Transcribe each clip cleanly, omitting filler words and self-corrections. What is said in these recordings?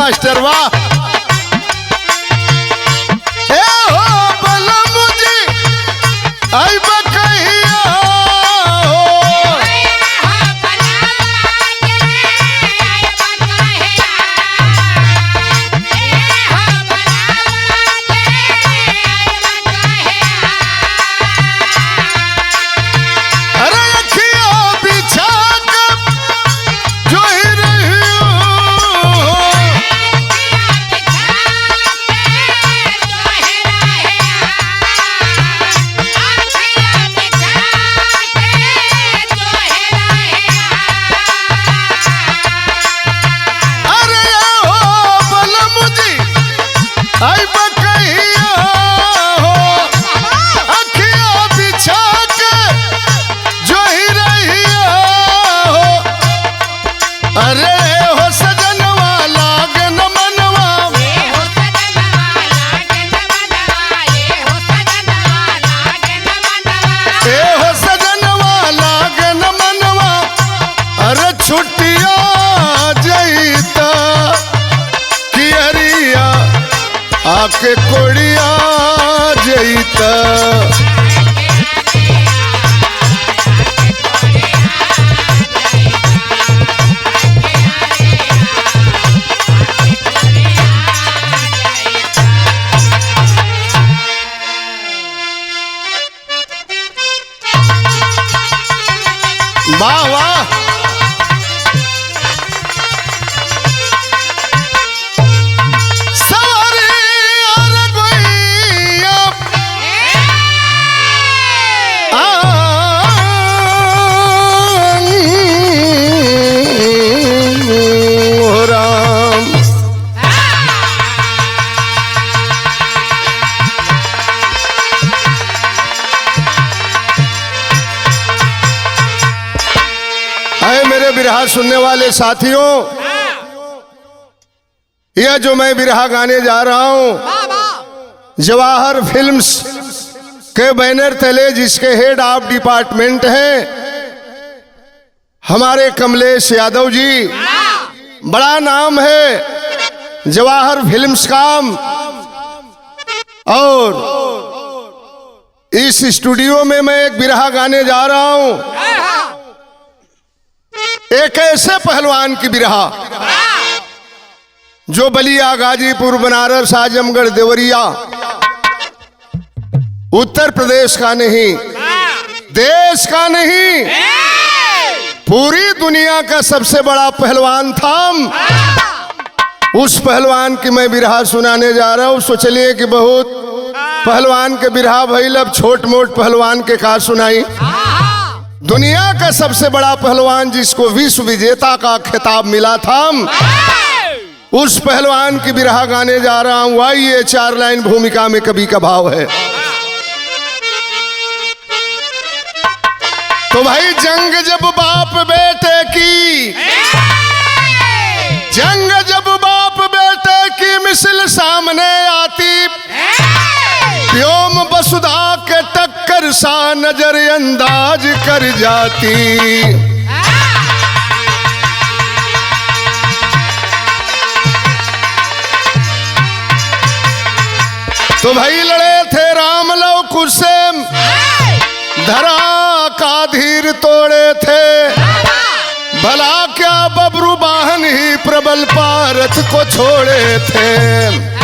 Master वाह। ए हो बलम जी आई बकैया हो, अरे अखिया बिछा के जो ही रही हो, अरे हो बलम जी आई बकैया हो, अखिया बिछा के जो ही रही हो, अरे हो सजनवा लागे न मनवा, ए हो सजनवा लागे न मनवा, अरे छुट्टिया जईता कियरिया आके कोड़िया जईता। वाह वाह, सवारी और गोइया ओ राम, आए मेरे बिरहा सुनने वाले साथियों, यह जो मैं बिरहा गाने जा रहा हूं जवाहर फिल्म्स के बैनर तले, जिसके हेड ऑफ डिपार्टमेंट हैं हमारे कमलेश यादव जी, बड़ा नाम है जवाहर फिल्म्स का, और इस स्टूडियो में मैं एक बिरहा गाने जा रहा हूं, एक ऐसे पहलवान की बिरहा जो बलिया, गाजीपुर, बनारस, आजमगढ़, देवरिया, उत्तर प्रदेश का नहीं, देश का नहीं, पूरी दुनिया का सबसे बड़ा पहलवान था। उस पहलवान की मैं बिरहा सुनाने जा रहा हूं। सोचलिए कि बहुत पहलवान के बिरहा भइल, अब छोट मोट पहलवान के का सुनाई। दुनिया का सबसे बड़ा पहलवान जिसको विश्व विजेता का खिताब मिला था, उस पहलवान की बिरहा गाने जा रहा हूं। आइए, 4 लाइन भूमिका में कवि का भाव है। तो भाई जंग जब बाप बेटे की, जंग जब बाप बेटे की मिसल सामने आती, व्योम वसुधा के टक्कर सा नजरअंदाज कर जाती। तो भाई लड़े थे राम लव कुश से, धरा का धीर तोड़े थे, भला क्या बबरू वाहन ही प्रबल पारथ को छोड़े थे।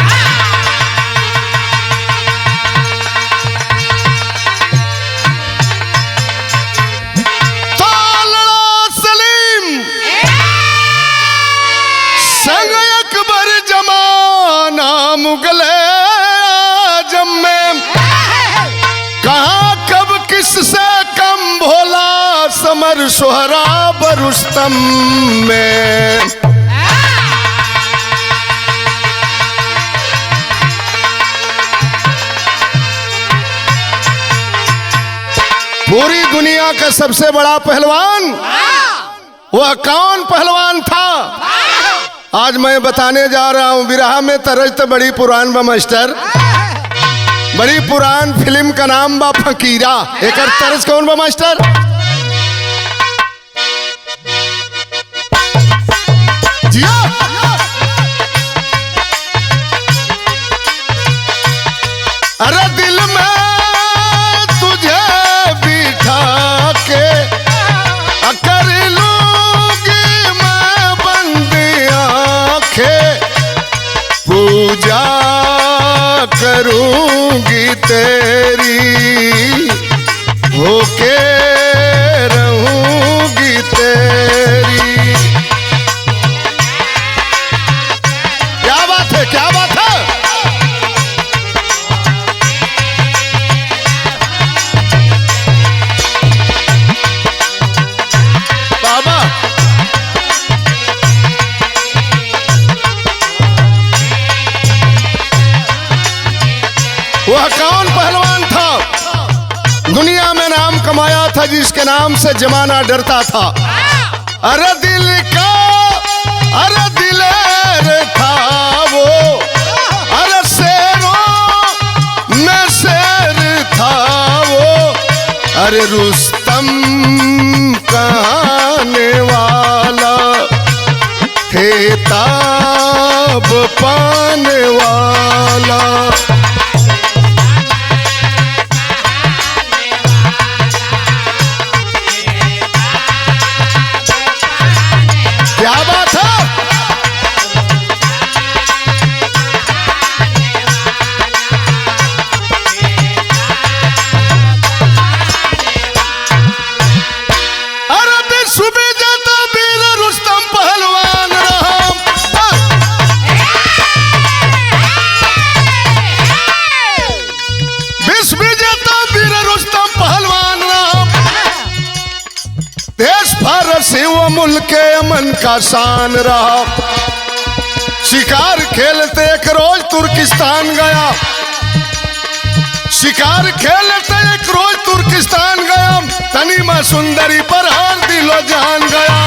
मुगले आजम में कहाँ कब किससे कम भोला समर सोहराब रुस्तम में। पूरी दुनिया का सबसे बड़ा पहलवान वह कौन पहलवान था, आज मैं बताने जा रहा हूं। बिरहा में तरज तो बड़ी पुरान बा मास्टर, बड़ी पुरान फिल्म का नाम बा फकीरा। एक तरज कौन बा मास्टर? जिया करूंगी तेरी, होके रहूंगी तेरी। क्या बात है, क्या बात है। बाबा वह कौन पहलवान था दुनिया में नाम कमाया था, जिसके नाम से जमाना डरता था? अरे दिल का अरे दिलेर था वो, अरे शेरों में शेर था वो, अरे रुस्तम कहाने वाला, खेताब पाने वाला। क्या बात है। अरे विश्व विजेता वीर रुस्तम पहलवान रहा। विश्व विजेता वीर रुस्तम पहलवान रहा। देश फारसी वो मुल्क अमन का शान रहा। शिकार खेलते एक रोज तुर्किस्तान गया, शिकार खेलते एक रोज तुर्किस्तान गया, तनीमा सुंदरी पर हार दिलो जान गया।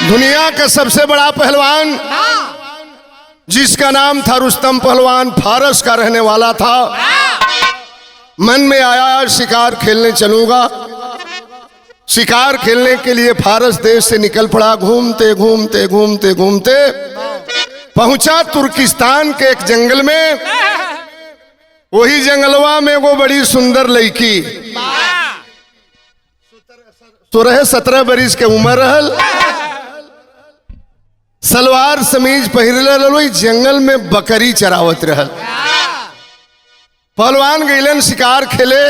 दुनिया का सबसे बड़ा पहलवान जिसका नाम था रुस्तम पहलवान, फारस का रहने वाला था। मन में आया शिकार खेलने चलूंगा। शिकार खेलने के लिए फारस देश से निकल पड़ा। घूमते घूमते घूमते घूमते पहुंचा तुर्किस्तान के एक जंगल में। वही जंगलवा में वो बड़ी सुंदर लड़की 16-17 बरिस के उम्र रहल, सलवार समीज पहिरल, जंगल में बकरी चरावत रहल। पहलवान गईलन शिकार खेले।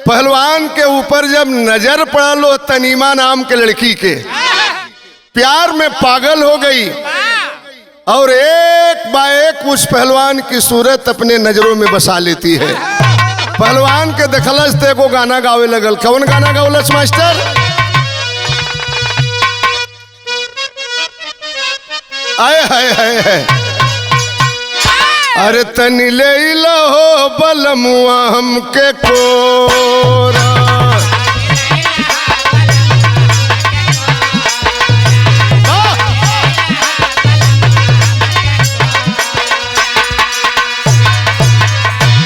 पहलवान के ऊपर जब नजर पड़ल तनीमा नाम के लड़की के, प्यार में पागल हो गई और एक बाएक उस पहलवान की सूरत अपने नजरों में बसा लेती है। पहलवान के देखलस ते को गाना गावे लगल। कौन गाना गावलस मास्टर? आए हाय हाय हाय। अरे तनी ले लो बलमुआ हमके कोरा,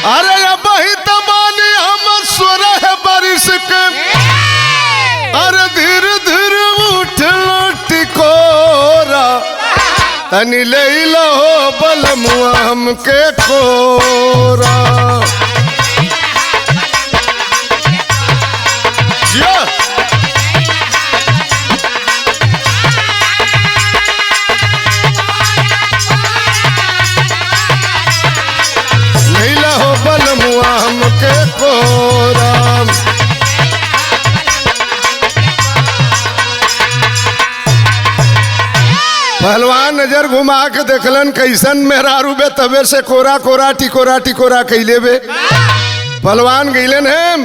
अरे अब ही तमानी हम 16 बरिस के, अरे धीरे धीरे उठ लो कोरा, तनी ले लो बलमुआ हमके कोरा। ले लो बलमुआ हमके कोरा। पहलवान नजर घुमा के देखलन कैसन मेहरारू बे, तबे से कोरा कोरा टिकोरा टिकोरा कैले बे। पहलवान गईलन है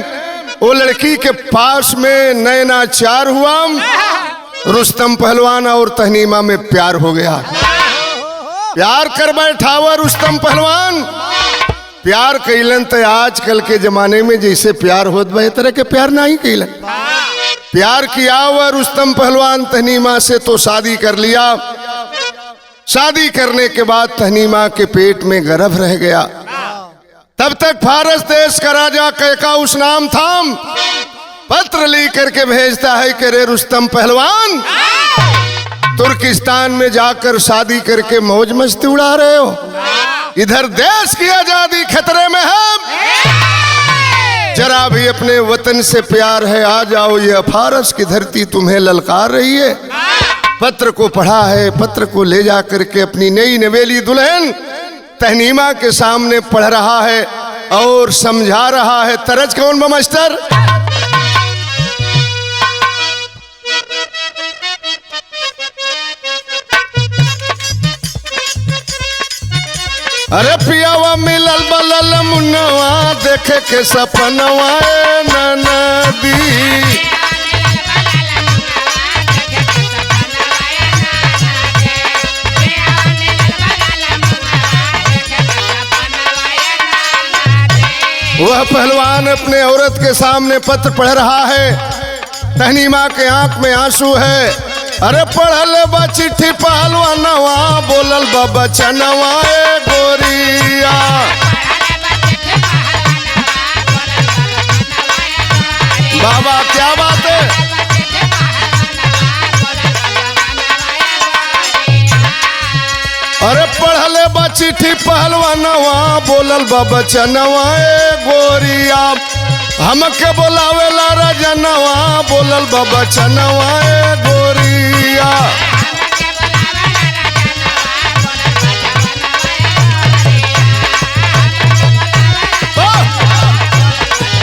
वो लड़की के पास में नैना चार हुआ। रुस्तम पहलवान और तहनीमा में प्यार हो गया। प्यार कर बैठा हुआ रुस्तम पहलवान। प्यार कैलन तो आजकल के जमाने में जैसे प्यार होत बा तरह के प्यार नहीं कैलन। प्यार किया हुआ रुस्तम पहलवान तहनीमा से तो शादी कर लिया। शादी करने के बाद तहनीमा के पेट में गर्भ रह गया। तब तक फारस देश का राजा कैकाउस नाम था। पत्र लेकर के भेजता है कि रे रुस्तम पहलवान, तुर्किस्तान में जाकर शादी करके मौज मस्ती उड़ा रहे हो। इधर देश की आजादी खतरे में है, जरा भी अपने वतन से प्यार है आ जाओ, ये फारस की धरती तुम्हें ललकार रही है। पत्र को पढ़ा है, पत्र को ले जा करके अपनी नई नवेली दुल्हन तहनीमा के सामने पढ़ रहा है और समझा रहा है। तरज कौन बा मास्टर? अरे पियावा मिलल बलल मुन्नवा देखे के सपनवा नदी, वह पहलवान अपने औरत के सामने पत्र पढ़ रहा है। तहनीमा के आंख में आंसू है। अरे पढ़ल बा चिट्ठी पहलवानवा बोलल बा बचनवा गोरिया। बाबा क्या बात है? अरे पढ़ल बा चिट्ठी पहलवानवा बोलल बा बचनवा गोरिया। हमके बोलावेला राजनवा बोलल बा बचनवा गोरिया।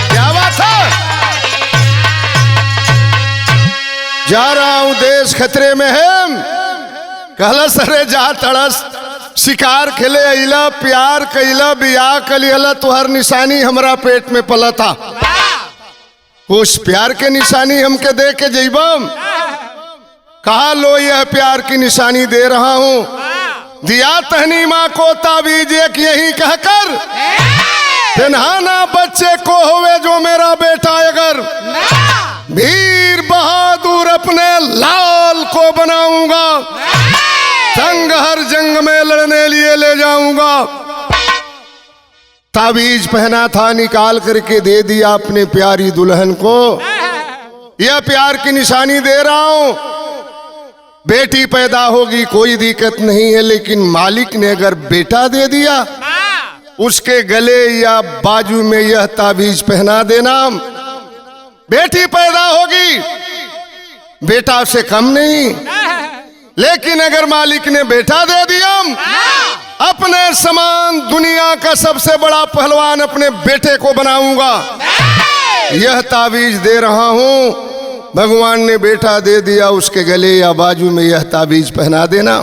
क्या बात है? जा रहा हूं, देश खतरे में है। कहला सरे जा तड़स, शिकार खेले अइला, प्यार कैला, बियाह कलियला, तुहर निशानी हमरा पेट में पला था। उस प्यार के निशानी हमके दे के जइबम। कहा लो यह प्यार की निशानी दे रहा हूं। दिया तहनीमा को ताबीज एक यही कहकर, तन्हाना बच्चे को होवे जो मेरा बेटा अगर, वीर बहादुर अपने लाल को बनाऊंगा, संग हर जंग में लड़ने लिए ले जाऊंगा। ताबीज पहना था, निकाल करके दे दिया अपने प्यारी दुल्हन को। यह प्यार की निशानी दे रहा हूं। बेटी पैदा होगी कोई दिक्कत नहीं है, लेकिन मालिक ने अगर बेटा दे दिया, उसके गले या बाजू में यह ताबीज पहना देना। बेटी पैदा होगी, बेटा से कम नहीं, लेकिन अगर मालिक ने बेटा दे दिया, अपने समान दुनिया का सबसे बड़ा पहलवान अपने बेटे को बनाऊंगा। यह ताबीज दे रहा हूं। भगवान ने बेटा दे दिया, उसके गले या बाजू में यह ताबीज पहना देना।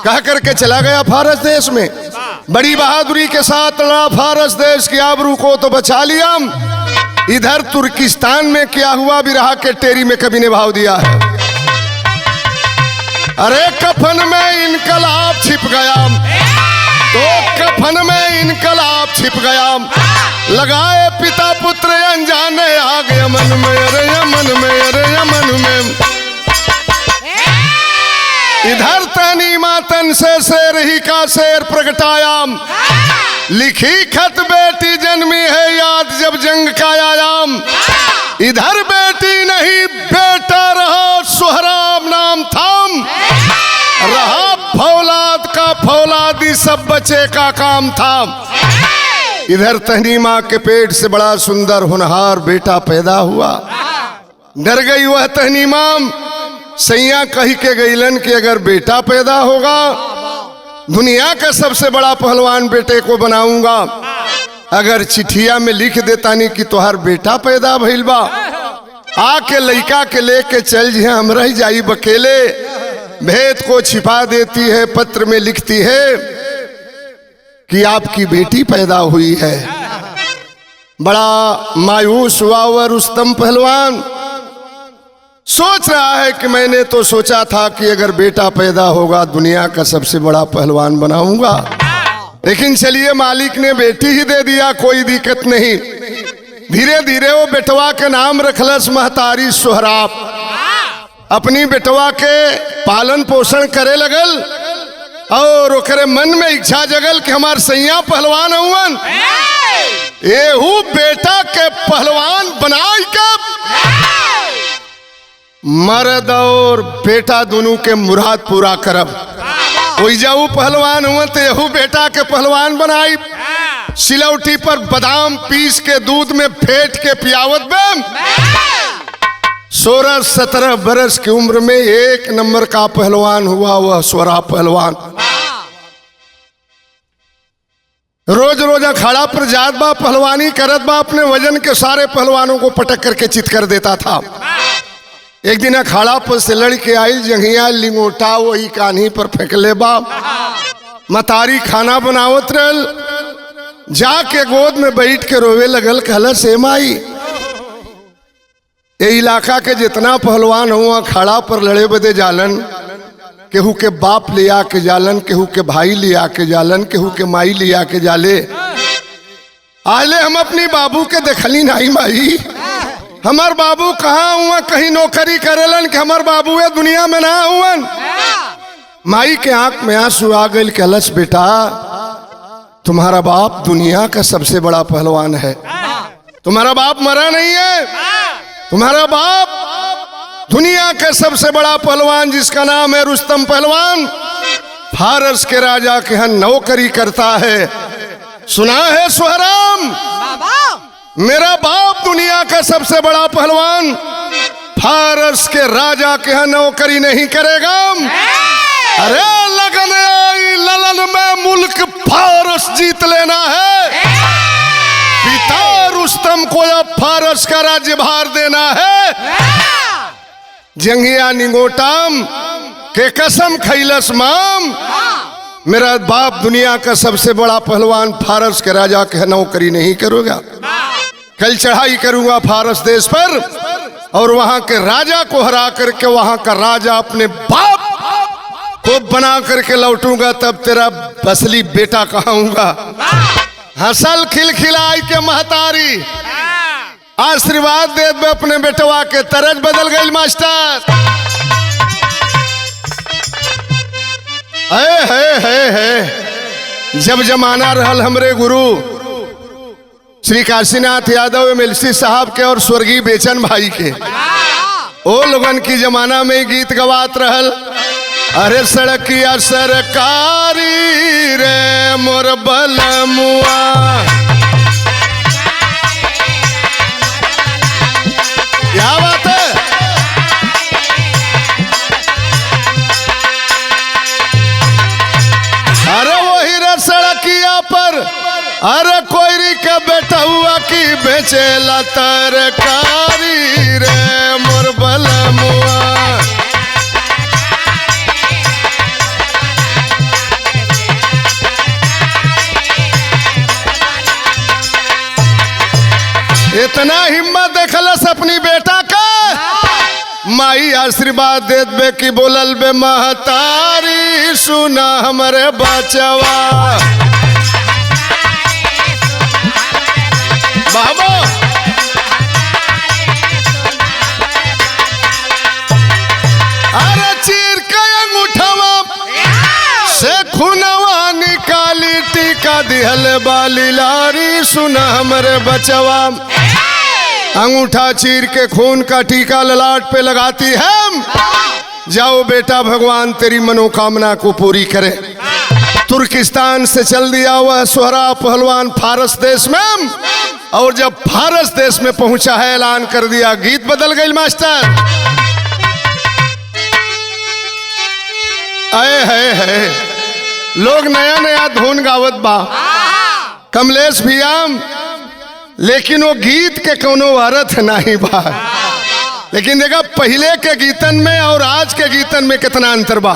कह करके चला गया फारस देश में। बड़ी बहादुरी के साथ लड़ा, फारस देश की आबरू को तो बचा लिया। इधर तुर्किस्तान में क्या हुआ बिरहा के टेरी में कभी ने भाव दिया है। अरे कफन में इनकलाब छिप गया, तो कफन में इनकलाब छिप गया, लगाए पिता पुत्र अनजाने आ गए मन में, अरे यमन में, अरे यमन में। इधर तहनीमा तन से शेर ही का शेर प्रगटाया, लिखी खत बेटी जन्मी है याद जब जंग का आयाम। इधर बेटी नहीं बेटा रहा, सोहराब नाम थाम, रहा फौलाद का फौलादी सब बच्चे का काम था। इधर तहनीमा के पेट से बड़ा सुंदर होनहार बेटा पैदा हुआ। डर गई वह तहनीमा, सैया कही के गईलन कि अगर बेटा पैदा होगा, दुनिया का सबसे बड़ा पहलवान बेटे को बनाऊंगा। अगर चिट्ठिया में लिख देता नहीं कि तुहार बेटा पैदा भइल बा, आके लइका के लेके चल जी, हम रह जाई बकेले। भेद को छिपा देती है, पत्र में लिखती है कि आपकी बेटी पैदा हुई है। बड़ा मायूस हुआ वह रुस्तम पहलवान। सोच रहा है कि मैंने तो सोचा था कि अगर बेटा पैदा होगा दुनिया का सबसे बड़ा पहलवान बनाऊंगा, लेकिन चलिए मालिक ने बेटी ही दे दिया, कोई दिक्कत नहीं। धीरे धीरे वो बेटवा के नाम रखलस महतारी सोहराब। अपनी बेटवा के पालन पोषण करे लगल और ओकरे मन में इच्छा जगल कि हमार सैया पहलवान हुवन, एहू बेटा के पहलवान बनाई के मर्द और बेटा दोनों के मुराद पूरा करब। कोई जाऊ पहलवान हुआ तो यहू बेटा के पहलवान बनाई। सिलौटी पर बादाम पीस के दूध में फेंट के पियावत बेम। 16-17 बरस की उम्र में एक नंबर का पहलवान हुआ वह स्वरा पहलवान। रोज रोज अखाड़ा पर जात बा, पहलवानी करत बा, अपने वजन के सारे पहलवानों को पटक करके चित कर देता था। एक दिन अखाड़ा पर से लड़के आई जंघिया लिंगोटा वही कान्ही पर फेंकले बा। मतारी खाना बनावत रहल, जाके गोद में बैठ के रोवे लगल, कहला से माई ये इलाका के जितना पहलवान हुआ अखाड़ा पर लड़े बदे जालन, केहू के बाप ले आके जालन, केहू के भाई ले आके जालन, केहू के माई ले आके जाले। आले हम अपनी बाबू के देखली नहीं माई, हमार बाबू कहाँ हुआ, कहीं नौकरी करेलन कि हमार बाबू है दुनिया में ना हुवन। माई के आंख में आंसू आ गए, कहलस बेटा तुम्हारा बाप दुनिया का सबसे बड़ा पहलवान है, तुम्हारा बाप मरा नहीं है, तुम्हारा बाप दुनिया का सबसे बड़ा पहलवान जिसका नाम है रुस्तम पहलवान, फारस के राजा के यहाँ नौकरी करता है। सुना है सुहराम, मेरा बाप दुनिया का सबसे बड़ा पहलवान फारस के राजा के यहाँ नौकरी नहीं करेगा। अरे लगन आई ललन में मुल्क फारस जीत लेना है, पिता रुस्तम को अब फारस का राज्यभार देना है। जंगिया निगोटाम के कसम खैलस माम, मेरा बाप दुनिया का सबसे बड़ा पहलवान फारस के राजा के नौकरी नहीं करूंगा, कल चढ़ाई करूंगा फारस देश पर और वहां के राजा को हरा करके वहां का राजा अपने बाप को बना करके लौटूंगा, तब तेरा असली बेटा कहूंगा। हंसल खिलखिलाई के महतारी आशीर्वाद दे दे अपने बेटवा के, तरज बदल गई मास्टर। है जब जमाना रहल हमरे गुरु श्री काशीनाथ यादव एमएलसी साहब के और स्वर्गीय बेचन भाई के, ओ लोगन की जमाना में गीत गवात रहल, अरे सड़किया सरकारी रे मोर बलमुआ, क्या बात है। अरे वही रे सड़किया पर अरे कोयरी के बेटा हुआ की बेचेला तरकारी रे मोर बलमुआ। इतना हिम्मत देखलस अपनी बेटा का, माई आशीर्वाद देत बे की बोलल बे महतारी सुना हमरे बचवा। बाबा अरे चीर के अंगूठवा से खुनवा निकाली, टीका दिहल बाली लारी सुना हमरे बचवा। अंगूठा चीर के खून का टीका ललाट पे लगाती है, जाओ बेटा भगवान तेरी मनोकामना को पूरी करे। तुर्किस्तान से चल दिया वह सोहरा पहलवान फारस देश में, और जब फारस देश में पहुंचा है ऐलान कर दिया, गीत बदल गई मास्टर। है लोग नया नया धुन गावत बा कमलेश भैया, लेकिन वो गीत के कोनो अर्थ नहीं बा। लेकिन देखा पहले के गीतन में और आज के गीतन में कितना अंतर बा।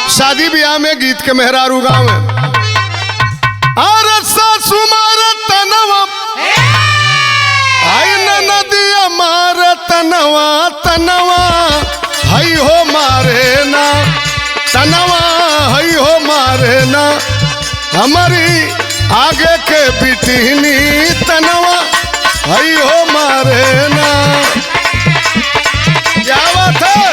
शादी ब्याह में गीत के मेहरारू गाँव में अरे सासु मारे तनवा आई नदिया मारे तनवा, तनवा हई हो मारे ना, तनवा हई हो मारे ना, हमारी आगे के बिटिनी तनवा हई हो मारे ना। क्या बात है।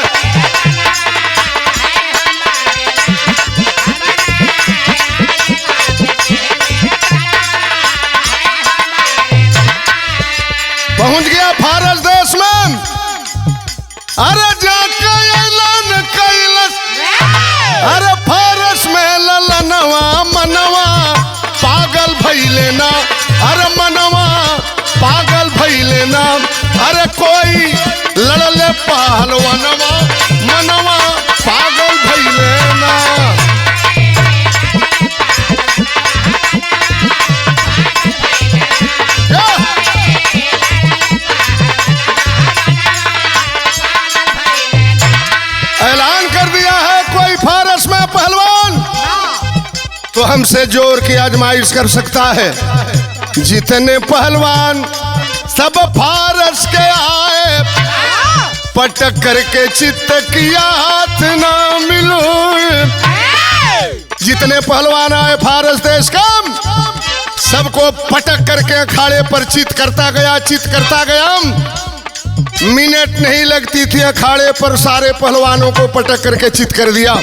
पहुंच गया फारस देश में, अरे जाके ऐलान कैलस, अरे फारस में भइले ना, अरे मनवा पागल भइले ना, अरे कोई लड़ले पहलवानवा, मनवा पागल भइले ना। ऐलान कर दिया है कोई फारस में पहलवान तो हमसे जोर की आजमाइश कर सकता है। जितने पहलवान सब फारस के आए, पटक करके चित्त किया हाथ ना मिलो। जितने पहलवान आए फारस देश का, सबको पटक करके अखाड़े पर चित करता गया, चित करता गया। मिनट नहीं लगती थी, अखाड़े पर सारे पहलवानों को पटक करके चित कर दिया।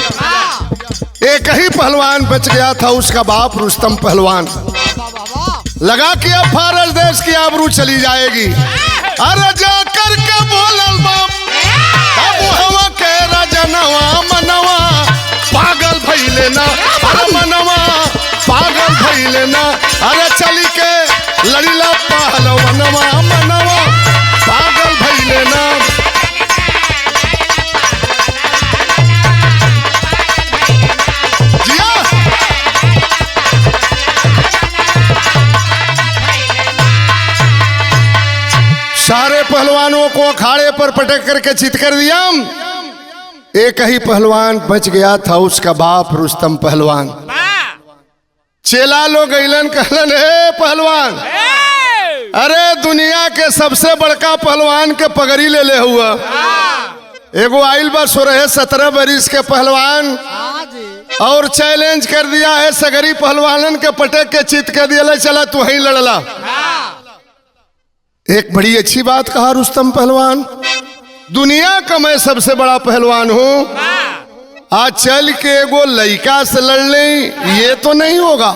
एक ही पहलवान बच गया था, उसका बाप रुस्तम पहलवान। लगा कि अब फारस देश की आबरू चली जाएगी। अरे जा करके बोलल बाप, अब हवा के राजनवा, मनवा पागल भइले ना, अरे मनवा पागल भइले ना, अरे चली के लड़ीला पहलवानवा, मनवा पागल भइले ना। सारे पहलवानों को अखाड़े पर पटक करके चित कर दिया। एक ही पहलवान बच गया था, उसका बाप रुस्तम पहलवान। चेला लोग गईलन, कहलन हे पहलवान, अरे दुनिया के सबसे बड़का पहलवान के पगड़ी ले ले हुआ। एगो आइल बा 16-17 बरिस के पहलवान और चैलेंज कर दिया है सगरी पहलवानन के पटक के चित कर दिया, चला तू ही लड़ला। एक बड़ी अच्छी बात कहा रुस्तम पहलवान, दुनिया का मैं सबसे बड़ा पहलवान हूं, आज चल के एगो लड़का से लड़ लें ये तो नहीं होगा।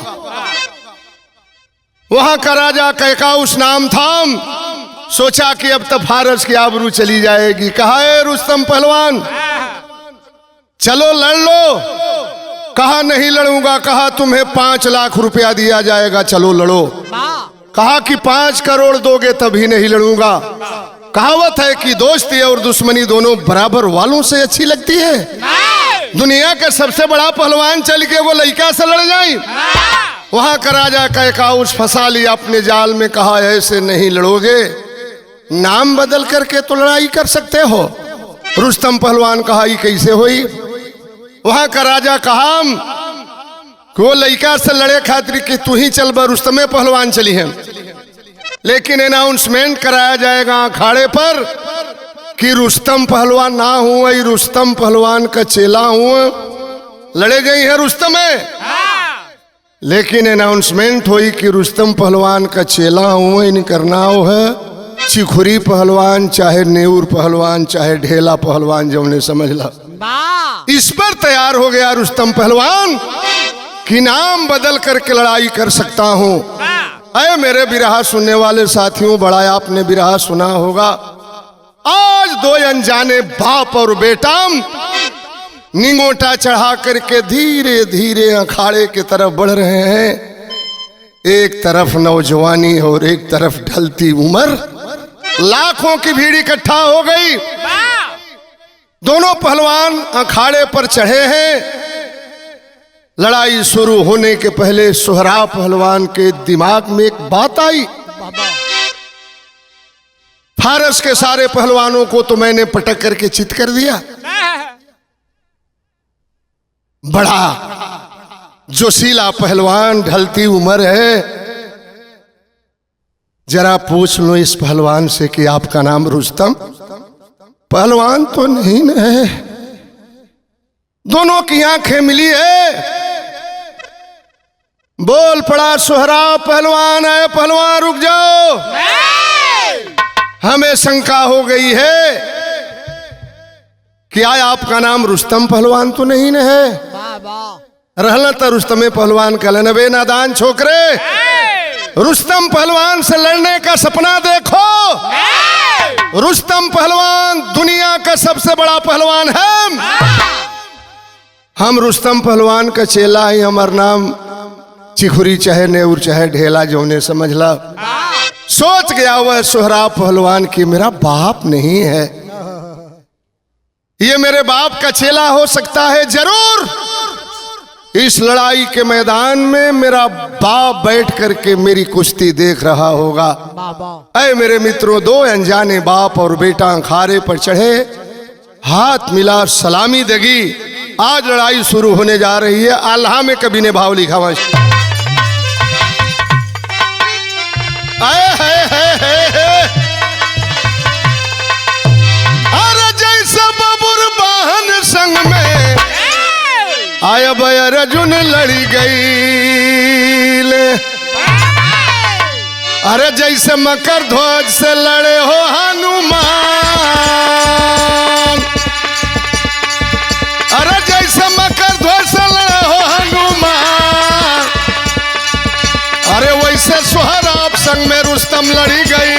वहां का राजा कैकाउस नाम था, सोचा कि अब तो फारस की आबरू चली जाएगी। कहा है रुस्तम पहलवान चलो लड़ लो। कहा नहीं लड़ूंगा। कहा तुम्हें 5 लाख रुपया दिया जाएगा, चलो लड़ो। कहा कि 5 करोड़ दोगे तभी नहीं लड़ूंगा। कहावत है कि दोस्ती और दुश्मनी दोनों बराबर वालों से अच्छी लगती है। दुनिया का सबसे बड़ा पहलवान चल के वो लड़का से लड़ जाए। वहां का राजा कैकाउस फंसा लिया अपने जाल में। कहा ऐसे नहीं लड़ोगे, नाम बदल करके तो लड़ाई कर सकते हो। रुस्तम पहलवान कहा ये कैसे हुई। वहां का राजा कहा वो लड़का से लड़े खातिर कि तू ही चल बा, रुस्तमे पहलवान चली है। लेकिन अनाउंसमेंट कराया जाएगा अखाड़े पर कि रुस्तम पहलवान ना हुआ, रुस्तम पहलवान का चेला हुआ, लड़े गई है रुस्तमे। लेकिन अनाउंसमेंट हुई कि रुस्तम पहलवान का चेला हुआ, इनका नाम है चिखुरी पहलवान, चाहे नेऊर पहलवान, चाहे ढेला पहलवान, जो ने समझ ला। इस पर तैयार हो गया रुस्तम पहलवान कि नाम बदल करके लड़ाई कर सकता हूं। अरे मेरे बिरहा सुनने वाले साथियों, बड़ा आपने बिरहा सुना होगा। आज 2 अनजाने बाप और बेटा निंगोटा चढ़ा करके धीरे धीरे अखाड़े की तरफ बढ़ रहे हैं। एक तरफ नौजवानी और एक तरफ ढलती उम्र। लाखों की भीड़ इकट्ठा हो गई। दोनों पहलवान अखाड़े पर चढ़े हैं। लड़ाई शुरू होने के पहले सोहरा पहलवान के दिमाग में एक बात आई। फारस के सारे पहलवानों को तो मैंने पटक करके चित कर दिया, बड़ा जोशीला पहलवान, ढलती उम्र है। जरा पूछ लो इस पहलवान से कि आपका नाम रुस्तम पहलवान तो नहीं है। दोनों की आंखें मिली है। बोल पड़ा सोहरा पहलवान है। पहलवान रुक जाओ, हमें शंका हो गई है कि आया आपका नाम रुस्तम पहलवान तो नहीं है। रहला तो रुस्तमे पहलवान कहलन बे नादान छोकरे, रुस्तम पहलवान से लड़ने का सपना देखो। रुस्तम पहलवान दुनिया का सबसे बड़ा पहलवान है। हम रुस्तम पहलवान का चेला है, हमारा नाम चिखुरी चाहे नेउर चाहे ढेला जौने समझ ला। सोच गया वह सोहराब पहलवान की मेरा बाप नहीं है, ये मेरे बाप का चेला हो सकता है। जरूर इस लड़ाई के मैदान में मेरा बाप बैठ करके मेरी कुश्ती देख रहा होगा। ऐ मेरे मित्रों, दो अनजाने बाप और बेटा अखाड़े पर चढ़े, हाथ मिला, सलामी देगी। आज लड़ाई शुरू होने जा रही है। आल्हा में कभी ने भाव लिखा हुआ अरे जैसा बबुर बहन संग में आया बया रजुन लड़ी गई। अरे जैसे मकर ध्वज से लड़े हो हनुमान, अरे जैसे मकर ध्वज से लड़े हो हनुमान, अरे वैसे सोहराब संग में रुस्तम लड़ी गई।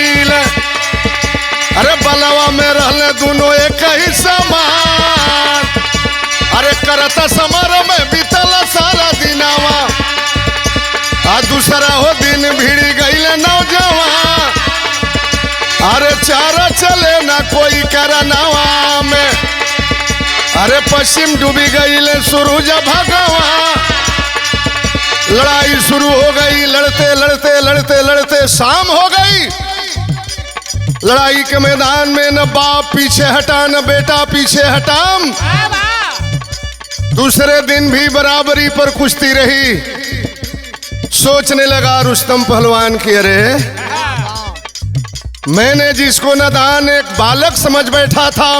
अरे बलवा में रहले दोनों एक ही समान, अरे करता समर में बीतल सारा दिनावा, आ दूसरा हो दिन भिड़ी गईले नौजवान। अरे चारा चले ना कोई करनावा में, अरे पश्चिम डूबी गईले सूरज भगवान। लड़ाई शुरू हो गई, लड़ते लड़ते लड़ते लड़ते शाम हो गई। लड़ाई के मैदान में न बाप पीछे हटा न बेटा पीछे हटा। दूसरे दिन भी बराबरी पर कुश्ती रही। सोचने लगा रुस्तम पहलवान की, अरे मैंने जिसको नादान एक बालक समझ बैठा था,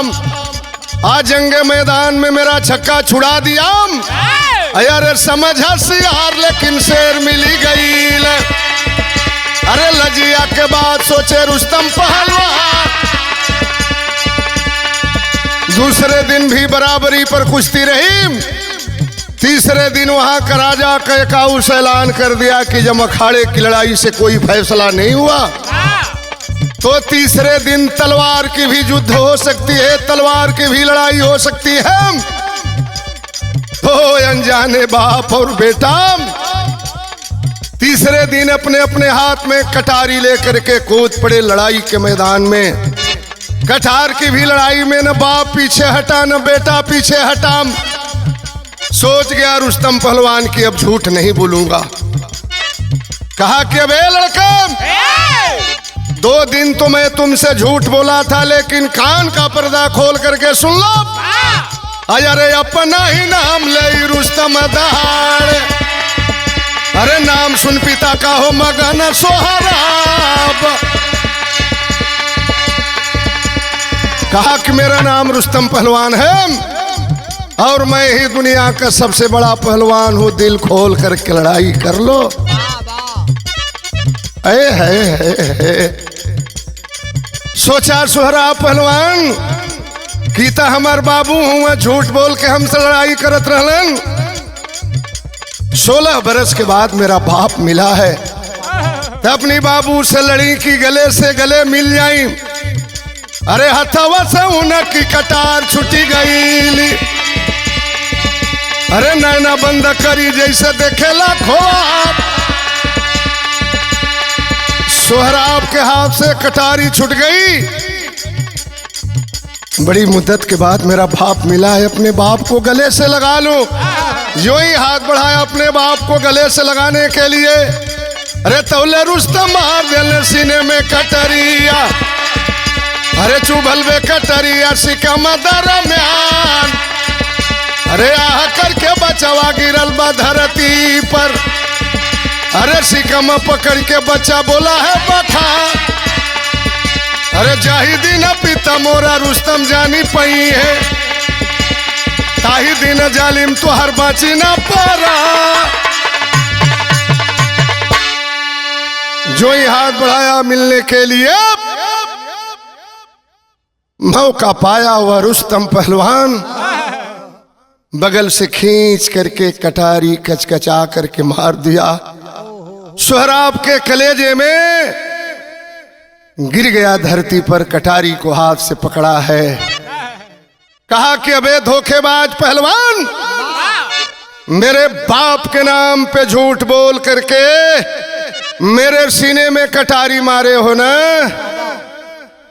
आज जंगे मैदान में मेरा छक्का छुड़ा दिया। अरे समझ हसियार लेकिन शेर मिली गई। अरे लजिया के बाद सोचे रुस्तम पहलवान। दूसरे दिन भी बराबरी पर कुश्ती रही। तीसरे दिन वहां का राजा कैकाउस ऐलान कर दिया कि जब अखाड़े की लड़ाई से कोई फैसला नहीं हुआ तो तीसरे दिन तलवार की भी युद्ध हो सकती है, तलवार की भी लड़ाई हो सकती है। तो अनजाने बाप और बेटा तीसरे दिन अपने अपने हाथ में कटारी लेकर के कूद पड़े लड़ाई के मैदान में। कटार की भी लड़ाई में न बाप पीछे हटा न बेटा पीछे हटा। सोच गया रुस्तम पहलवान की अब झूठ नहीं बोलूंगा। कहा कि अबे लड़का, 2 दिन तो मैं तुमसे झूठ बोला था, लेकिन कान का पर्दा खोल करके सुन लो। अरे अपना ही नाम ले रुस्तम दहाड़, अरे नाम सुन पिता का हो मगन सोहराब। कहा कि मेरा नाम रुस्तम पहलवान है और मैं ही दुनिया का सबसे बड़ा पहलवान हूँ, दिल खोल करके लड़ाई कर लो। है। सोचा सोहराब पहलवान कीता हमार बाबू हूँ, झूठ बोल के हमसे लड़ाई करत रहलन। 16 बरस के बाद मेरा बाप मिला है, तो अपनी बाबू से लड़ी की गले से गले मिल जाई। अरे हथवा से उनकी कटार छुटी गई। अरे नैना बंद करी जैसे देखेला ख्वाब। सोहराब के हाथ से कटारी छूट गई। बड़ी मुद्दत के बाद मेरा बाप मिला है, अपने बाप को गले से लगा लूं। जो ही हाथ बढ़ाया अपने बाप को गले से लगाने के लिए, अरे तौले रुस्तम मार देने सीने में कटरिया। अरे चुभल बे कटरिया सिकम दरम्यान। अरे आह करके बचवा गिरल बा धरती पर। अरे सिकम पकड़ के बच्चा बोला है बखा। अरे जाही दिन पिता मोरा रुस्तम जानी पई है, ताही दिन जालिम तो हर बाची ना पारा। जो ही हाथ बढ़ाया मिलने के लिए, मौका पाया हुआ रुस्तम पहलवान बगल से खींच करके कटारी कचकचा करके मार दिया। सोहराब के कलेजे में गिर गया धरती पर, कटारी को हाथ से पकड़ा है। कहा कि अबे धोखेबाज पहलवान, मेरे बाप के नाम पे झूठ बोल करके मेरे सीने में कटारी मारे हो ना।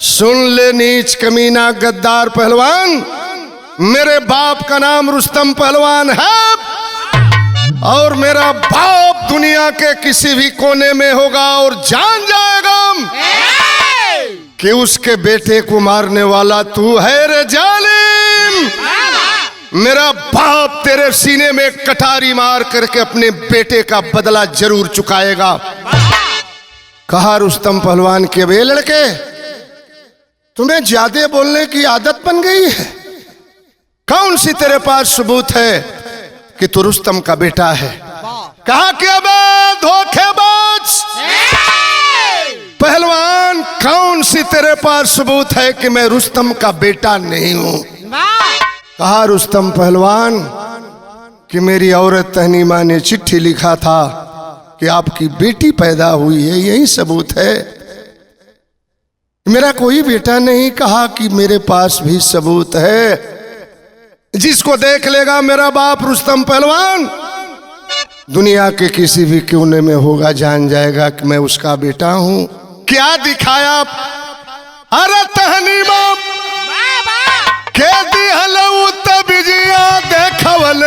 सुन ले नीच कमीना गद्दार पहलवान, मेरे बाप का नाम रुस्तम पहलवान है और मेरा बाप दुनिया के किसी भी कोने में होगा और जान जाएगा कि उसके बेटे को मारने वाला तू है रे जालिम। मेरा बाप तेरे सीने में कटारी मार करके अपने बेटे का बदला जरूर चुकाएगा। कहा रुस्तम पहलवान के बे लड़के, तुम्हें ज्यादा बोलने की आदत बन गई है। कौन सी तेरे पास सबूत है कि तू रुस्तम का बेटा है? कहा कि अबे धोखेबाज पहलवान, कौन सी तेरे पास सबूत है कि मैं रुस्तम का बेटा नहीं हूं? कहा रुस्तम पहलवान कि मेरी औरत तहनीमा ने चिट्ठी लिखा था कि आपकी बेटी पैदा हुई है, यही सबूत है। मेरा कोई बेटा नहीं। कहा कि मेरे पास भी सबूत है, जिसको देख लेगा मेरा बाप रुस्तम पहलवान दुनिया के किसी भी कोने में होगा, जान जाएगा कि मैं उसका बेटा हूं। क्या दिखाया? अरे तहनीमा के दिहलऊ तबिजिया देखवल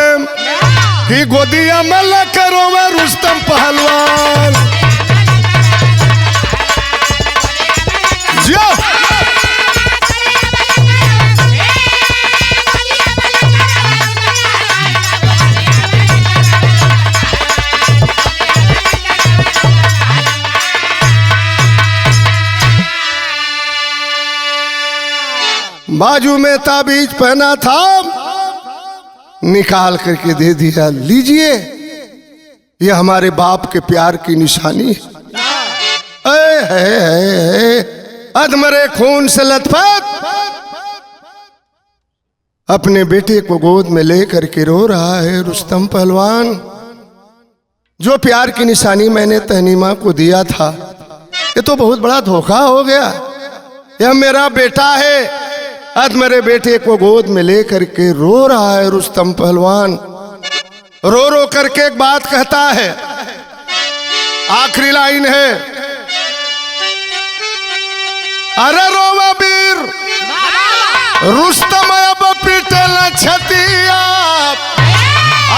कि गोदिया में लकरो में रुस्तम पहलवान। जो बाजू में ताबीज पहना था, निकाल करके दे दिया, लीजिए ये हमारे बाप के प्यार की निशानी है। अधमरे खून से लथपथ अपने बेटे को गोद में लेकर के रो रहा है रुस्तम पहलवान। जो प्यार की निशानी मैंने तहनीमा को दिया था, ये तो बहुत बड़ा धोखा हो गया। यह मेरा बेटा है। आज मेरे बेटे को गोद में लेकर के रो रहा है रुस्तम पहलवान। रो रो करके एक बात कहता है, आखिरी लाइन है, अरे रोवा वीर रुस्तम अब पीटल छतिया,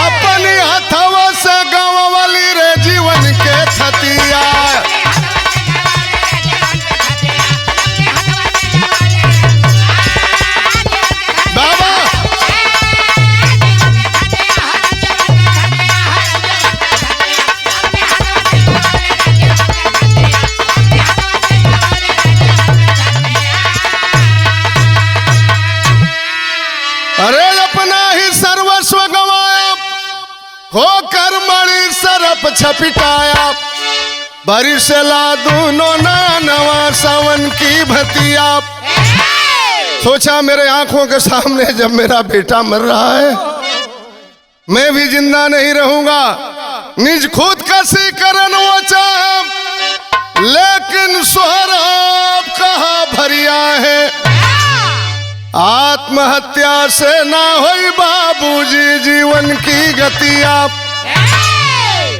अपनी हथवा से गंवाली रे जीवन के छतिया। होकर मणि सरप छपिटाया, बरिसला दूनो नवा सावन की भतिया। सोचा मेरे आंखों के सामने जब मेरा बेटा मर रहा है, मैं भी जिंदा नहीं रहूंगा। निज खुद कसी करन वो चाह, लेकिन सोहराब कहा भरिया है। आत्महत्या से ना होई बाबूजी जीवन की गतिया।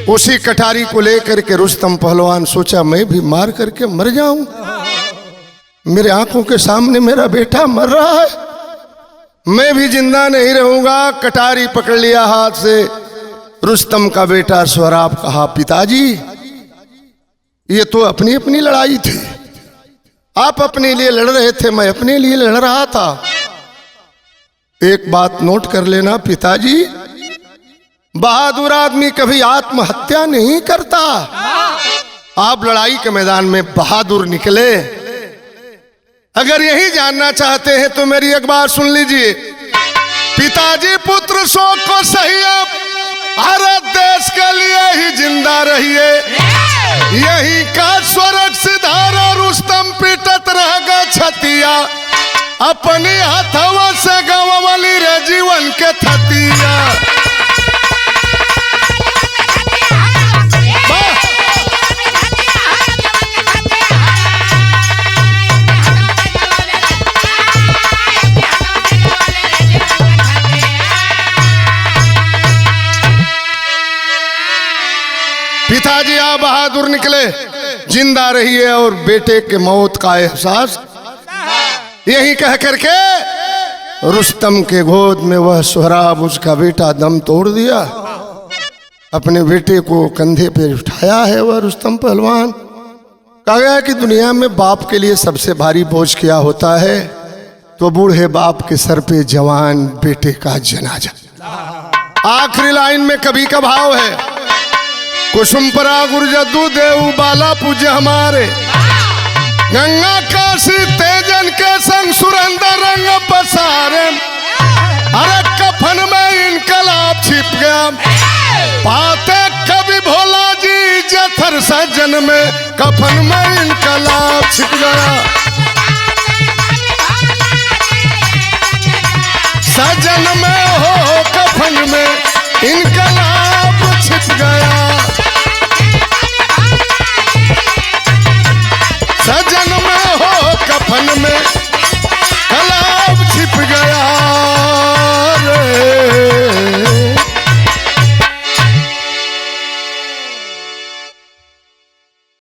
उसी कटारी को लेकर के रुस्तम पहलवान सोचा मैं भी मार करके मर जाऊं। मेरे आंखों के सामने मेरा बेटा मर रहा है, मैं भी जिंदा नहीं रहूंगा। कटारी पकड़ लिया हाथ से। रुस्तम का बेटा स्वराब कहा, पिताजी ये तो अपनी अपनी लड़ाई थी। आप अपने लिए लड़ रहे थे, मैं अपने लिए लड़ रहा था। एक बात नोट कर लेना पिताजी, बहादुर आदमी कभी आत्महत्या नहीं करता। आप लड़ाई के मैदान में बहादुर निकले। अगर यही जानना चाहते हैं तो मेरी एक बात सुन लीजिए। पिताजी पुत्र शोक को सही, भारत देश के लिए ही जिंदा रहिए। यही का स्वर्ग सिधारा रुस्तम पीटत रह गए छतिया, अपनी हथवा से गंवाली रे जीवन के थतिया। पिताजी आप बहादुर निकले, जिंदा रहिए और बेटे के मौत का एहसास। यही कह करके रुस्तम के गोद में वह सोहराब उसका बेटा दम तोड़ दिया। अपने बेटे को कंधे पे उठाया है वह रुस्तम पहलवान। कहा गया कि दुनिया में बाप के लिए सबसे भारी बोझ क्या होता है, तो बूढ़े बाप के सर पे जवान बेटे का जनाजा। आखिरी लाइन में कवि का भाव है, कुसुम परा गुरजद्दू देव बाला पूज्य हमारे, गंगा काशी तेजन के संग सुरंदर रंग पसारे। अरे कफन में इनकलाब छिप गया, पाते कवि भोला जी जथर सजन में, कफन में इनकलाब छिप गया। सजन में हो कफन में इनकलाब छिप गया। सजन में हो कफन में